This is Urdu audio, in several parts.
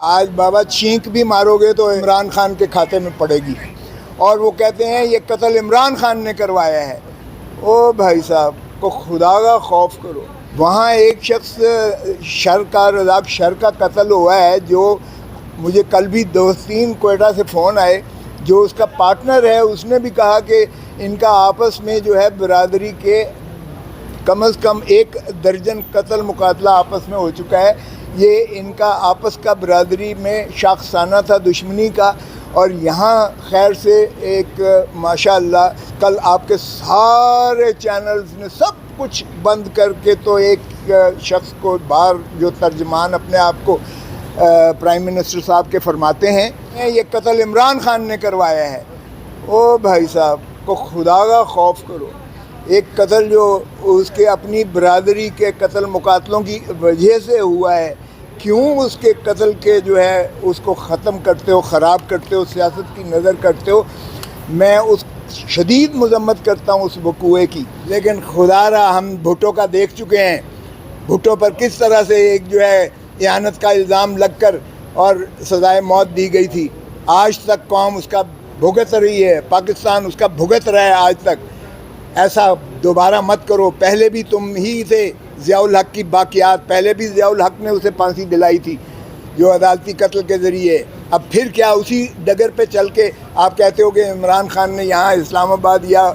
آج بابا چھینک بھی مارو گے تو عمران خان کے کھاتے میں پڑے گی، اور وہ کہتے ہیں یہ قتل عمران خان نے کروایا ہے۔ او بھائی صاحب کو خدا کا خوف کرو۔ وہاں ایک شخص شر کا رضاق شر کا قتل ہوا ہے، جو مجھے کل بھی 2-3 کوئٹہ سے فون آئے، جو اس کا پارٹنر ہے اس نے بھی کہا کہ ان کا آپس میں جو ہے برادری کے کم از کم 1 درجن قتل مقاتلہ آپس میں ہو چکا ہے۔ یہ ان کا آپس کا برادری میں شاخسانہ تھا دشمنی کا، اور یہاں خیر سے ایک ماشاءاللہ کل آپ کے سارے چینلز نے سب کچھ بند کر کے تو ایک شخص کو باہر جو ترجمان اپنے آپ کو پرائم منسٹر صاحب کے فرماتے ہیں یہ قتل عمران خان نے کروایا ہے۔ او بھائی صاحب کو خدا کا خوف کرو۔ ایک قتل جو اس کے اپنی برادری کے قتل مقاتلوں کی وجہ سے ہوا ہے، کیوں اس کے قتل کے جو ہے اس کو ختم کرتے ہو، خراب کرتے ہو، سیاست کی نظر کرتے ہو؟ میں اس شدید مذمت کرتا ہوں اس وقوعے کی، لیکن خدا را ہم بھٹو کا دیکھ چکے ہیں، بھٹو پر کس طرح سے ایک جو ہے اعانت کا الزام لگ کر اور سزائے موت دی گئی تھی۔ آج تک قوم اس کا بھگت رہی ہے، پاکستان اس کا بھگت رہا ہے آج تک۔ ایسا دوبارہ مت کرو۔ پہلے بھی تم ہی تھے ضیاء الحق کی باقیات، پہلے بھی ضیاء الحق نے اسے پھانسی دلائی تھی جو عدالتی قتل کے ذریعے۔ اب پھر کیا اسی ڈگر پہ چل کے آپ کہتے ہو کہ عمران خان نے یہاں اسلام آباد یا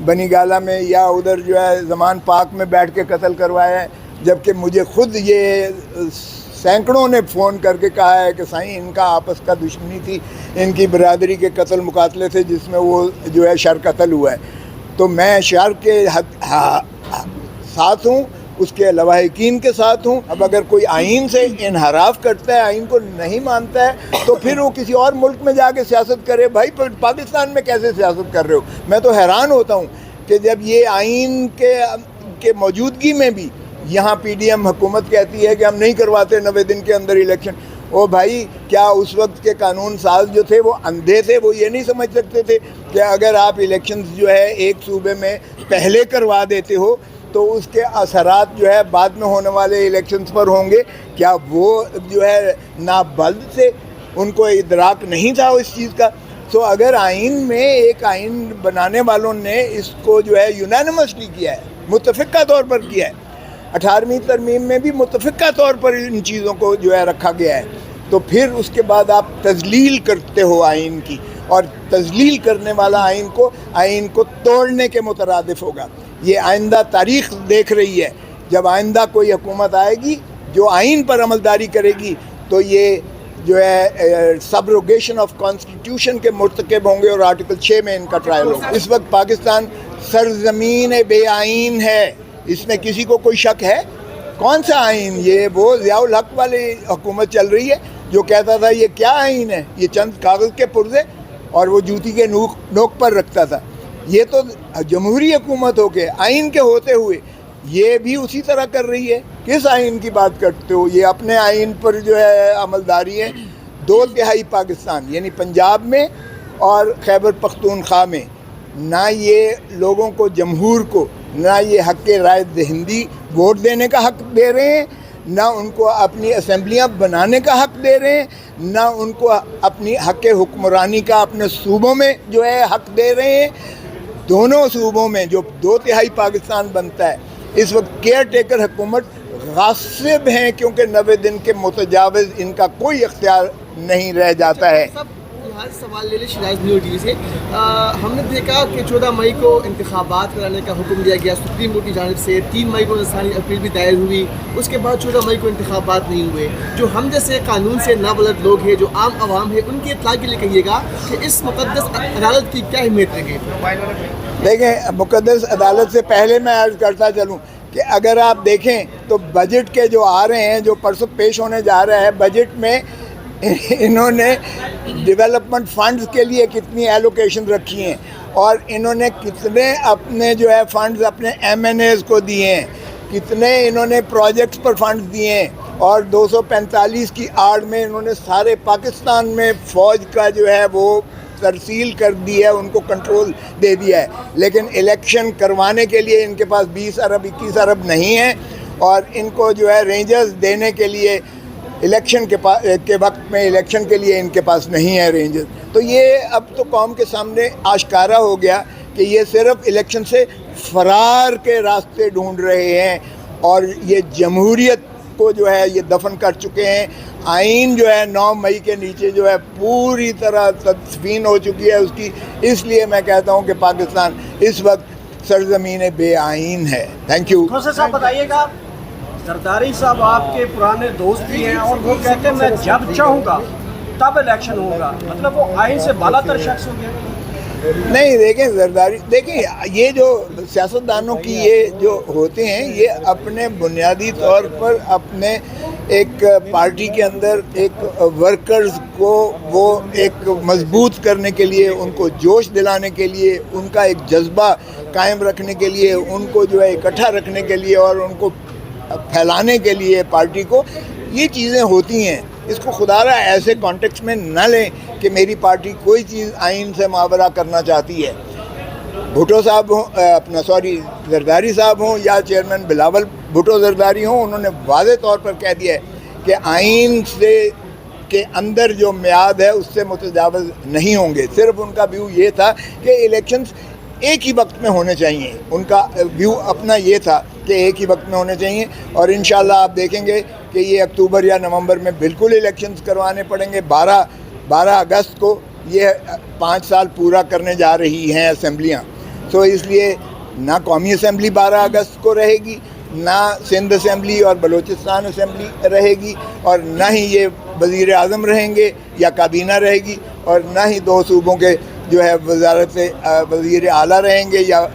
بنی گالہ میں یا ادھر جو ہے زمان پاک میں بیٹھ کے قتل کروایا ہے، جبکہ مجھے خود یہ سینکڑوں نے فون کر کے کہا ہے کہ سائیں ان کا آپس کا دشمنی تھی، ان کی برادری کے قتل مقاتلے تھے جس میں وہ جو ہے شر قتل ہوا ہے۔ تو میں شر کے ساتھ ہوں، اس کے لواحقین کے ساتھ ہوں۔ اب اگر کوئی آئین سے انحراف کرتا ہے، آئین کو نہیں مانتا ہے، تو پھر وہ کسی اور ملک میں جا کے سیاست کرے۔ بھائی پاکستان میں کیسے سیاست کر رہے ہو؟ میں تو حیران ہوتا ہوں کہ جب یہ آئین کے موجودگی میں بھی یہاں پی ڈی ایم حکومت کہتی ہے کہ ہم نہیں کرواتے 90 دن کے اندر الیکشن۔ او بھائی، کیا اس وقت کے قانون ساز جو تھے وہ اندھے تھے؟ وہ یہ نہیں سمجھ سکتے تھے کہ اگر آپ الیکشنز جو ہے ایک صوبے میں پہلے کروا دیتے ہو تو اس کے اثرات جو ہے بعد میں ہونے والے الیکشنز پر ہوں گے؟ کیا وہ جو ہے نابلد تھے؟ ان کو ادراک نہیں تھا اس چیز کا؟ تو اگر آئین میں ایک آئین بنانے والوں نے اس کو جو ہے یونانیمسلی کیا ہے، متفقہ طور پر کیا ہے، 18ویں ترمیم میں بھی متفقہ طور پر ان چیزوں کو جو ہے رکھا گیا ہے، تو پھر اس کے بعد آپ تذلیل کرتے ہو آئین کی، اور تذلیل کرنے والا آئین کو توڑنے کے مترادف ہوگا۔ یہ آئندہ تاریخ دیکھ رہی ہے، جب آئندہ کوئی حکومت آئے گی جو آئین پر عملداری کرے گی تو یہ جو ہے سبروگیشن آف کانسٹیٹیوشن کے مرتکب ہوں گے، اور آرٹیکل 6 میں ان کا ٹرائل ہوگا۔ اس وقت پاکستان سرزمین بے آئین ہے، اس میں کسی کو کوئی شک ہے؟ کون سا آئین؟ یہ وہ ضیاء الحق والی حکومت چل رہی ہے جو کہتا تھا یہ کیا آئین ہے، یہ چند کاغذ کے پرزے، اور وہ جوتی کے نوک پر رکھتا تھا۔ یہ تو جمہوری حکومت ہو کے آئین کے ہوتے ہوئے یہ بھی اسی طرح کر رہی ہے۔ کس آئین کی بات کرتے ہو؟ یہ اپنے آئین پر جو ہے عملداری ہے۔ 2/3 پاکستان یعنی پنجاب میں اور خیبر پختونخوا میں نہ یہ لوگوں کو، جمہور کو، نہ یہ حق رائے دہندی ووٹ دینے کا حق دے رہے ہیں، نہ ان کو اپنی اسمبلیاں بنانے کا حق دے رہے ہیں، نہ ان کو اپنی حق حکمرانی کا اپنے صوبوں میں جو ہے حق دے رہے ہیں۔ دونوں صوبوں میں جو 2/3 پاکستان بنتا ہے اس وقت کیئر ٹیکر حکومت غاصب ہیں، کیونکہ 90 دن کے متجاوز ان کا کوئی اختیار نہیں رہ جاتا ہے۔ سوال لے لیں شیراز نیو ٹی وی سے۔ ہم نے دیکھا کہ 14 مئی کو انتخابات کرانے کا حکم دیا گیا سپریم کورٹ کی جانب سے، 3 مئی کو انسانی اپیل بھی دائر ہوئی، اس کے بعد 14 مئی کو انتخابات نہیں ہوئے۔ جو ہم جیسے قانون سے نابلد لوگ ہیں، جو عام عوام ہے، ان کی اطلاع کے لیے کہیے گا کہ اس مقدس عدالت کی کیا اہمیت رہے گی؟ دیکھیں، مقدس عدالت سے پہلے میں عرض کرتا چلوں کہ اگر آپ دیکھیں تو بجٹ کے جو آ رہے ہیں، جو پرسوں پیش ہونے جا رہا ہے، بجٹ میں انہوں نے ڈیولپمنٹ فنڈز کے لیے کتنی ایلوکیشن رکھی ہیں، اور انہوں نے کتنے اپنے جو ہے فنڈز اپنے ایم این ایز کو دیے ہیں، کتنے انہوں نے پروجیکٹس پر فنڈز دیے ہیں، اور 245 کی آڑ میں انہوں نے سارے پاکستان میں فوج کا جو ہے وہ ترسیل کر دی ہے، ان کو کنٹرول دے دیا ہے۔ لیکن الیکشن کروانے کے لیے ان کے پاس 20 ارب 21 ارب نہیں ہیں، اور ان کو جو ہے رینجرز دینے کے لیے الیکشن کے وقت میں الیکشن کے لیے ان کے پاس نہیں ہے رینجز. تو یہ اب تو قوم کے سامنے آشکارا ہو گیا کہ یہ صرف الیکشن سے فرار کے راستے ڈھونڈ رہے ہیں اور یہ جمہوریت کو جو ہے یہ دفن کر چکے ہیں. آئین جو ہے 9 مئی کے نیچے جو ہے پوری طرح تدفین ہو چکی ہے اس کی. اس لیے میں کہتا ہوں کہ پاکستان اس وقت سرزمین بے آئین ہے. Thank you. کوثر صاحب بتائیے گا، زرداری صاحب آپ کے پرانے دوست بھی ہیں اور وہ کہتے ہیں میں جب چاہوں گا تب الیکشن ہوگا، مطلب وہ آئین سے بالا تر شخص ہو گیا. نہیں دیکھیں زرداری، دیکھیں یہ جو سیاستدانوں کی یہ جو ہوتے ہیں یہ اپنے بنیادی طور پر اپنے ایک پارٹی کے اندر ایک ورکرز کو وہ ایک مضبوط کرنے کے لیے، ان کو جوش دلانے کے لیے، ان کا ایک جذبہ قائم رکھنے کے لیے، ان کو جو ہے اکٹھا رکھنے کے لیے اور ان کو پھیلانے کے لیے پارٹی کو یہ چیزیں ہوتی ہیں. اس کو خدا را ایسے کانٹیکس میں نہ لیں کہ میری پارٹی کوئی چیز آئین سے ماورا کرنا چاہتی ہے. بھٹو صاحب ہوں زرداری صاحب ہوں یا چیئرمین بلاول بھٹو زرداری ہوں، انہوں نے واضح طور پر کہہ دیا ہے کہ آئین سے کے اندر جو میعاد ہے اس سے متجاوز نہیں ہوں گے. صرف ان کا ویو یہ تھا کہ الیکشنز ایک ہی وقت میں ہونے چاہیے. ان کا ویو اپنا یہ تھا کہ ایک ہی وقت میں ہونے چاہیے اور انشاءاللہ آپ دیکھیں گے کہ یہ اکتوبر یا نومبر میں بالکل الیکشنز کروانے پڑیں گے. 12 اگست کو یہ 5 سال پورا کرنے جا رہی ہیں اسمبلیاں. تو اس لیے نہ قومی اسمبلی 12 اگست کو رہے گی، نہ سندھ اسمبلی اور بلوچستان اسمبلی رہے گی، اور نہ ہی یہ وزیر اعظم رہیں گے یا کابینہ رہے گی، اور نہ ہی 2 صوبوں کے جو ہے وزارت وزیر اعلیٰ رہیں گے یا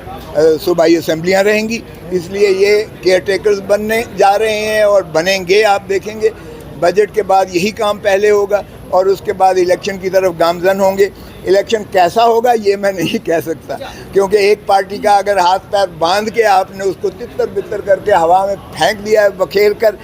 صوبائی اسمبلیاں رہیں گی. اس لیے یہ کیئر ٹیکرز بننے جا رہے ہیں اور بنیں گے. آپ دیکھیں گے بجٹ کے بعد یہی کام پہلے ہوگا اور اس کے بعد الیکشن کی طرف گامزن ہوں گے. الیکشن کیسا ہوگا یہ میں نہیں کہہ سکتا، کیونکہ ایک پارٹی کا اگر ہاتھ پیر باندھ کے آپ نے اس کو تتر بتر کر کے ہوا میں پھینک دیا ہے بکھیر کر،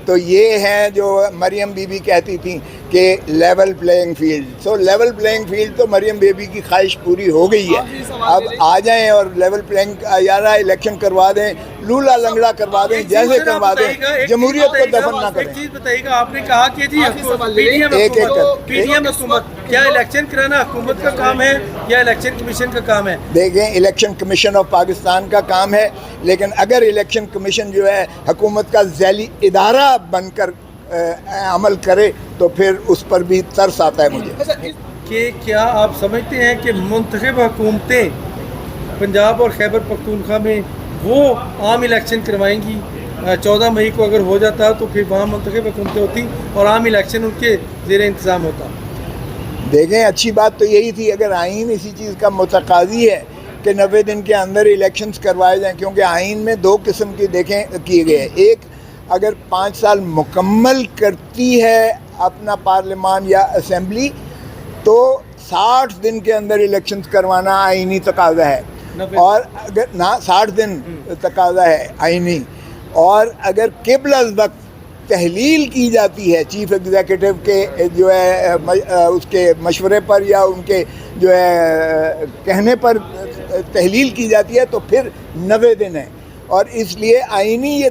تو یہ ہیں جو مریم بی بی کہتی تھیں کہ لیول پلینگ فیلڈ. سو لیول پلینگ فیلڈ تو مریم بی بی کی خواہش پوری ہو گئی ہے. اب آ جائیں اور لیول پلینگ یارہ الیکشن کروا دیں، لولا لنگڑا کروا دیں، جیسے کروا دیں، جمہوریت کو دفن نہ کریں. ایک چیز بتائیے گا، آپ نے کہا کہ جی پی ڈی ایم حکومت، کیا الیکشن کرانا حکومت کا کام ہے یا الیکشن کمیشن کا کام ہے؟ دیکھیں الیکشن کمیشن آف پاکستان کا کام ہے، لیکن اگر الیکشن کمیشن جو ہے حکومت کا ذیلی ادارہ بن کر عمل کرے تو پھر اس پر بھی ترس آتا ہے مجھے. کہ کیا آپ سمجھتے ہیں کہ منتخب حکومتیں پنجاب اور خیبر پختونخوا میں وہ عام الیکشن کروائیں گی؟ 14 مئی کو اگر ہو جاتا تو پھر وہاں منتخب حکومتیں ہوتی اور عام الیکشن ان کے زیر انتظام ہوتا. دیکھیں اچھی بات تو یہی تھی اگر آئین اسی چیز کا متقاضی ہے کہ 90 دن کے اندر الیکشنز کروائے جائیں، کیونکہ آئین میں 2 قسم کی کیے گئے ہیں. ایک اگر 5 سال مکمل کرتی ہے اپنا پارلیمان یا اسمبلی تو 60 دن کے اندر الیکشنز کروانا آئینی تقاضا ہے، اور اگر 60 دن تقاضا ہے آئینی، اور اگر قبل از وقت تحلیل کی جاتی ہے چیف ایگزیکٹو کے جو ہے اس کے مشورے پر یا ان کے جو ہے کہنے پر تحلیل کی جاتی ہے تو پھر 90 دن ہے. اور اس لیے آئینی یہ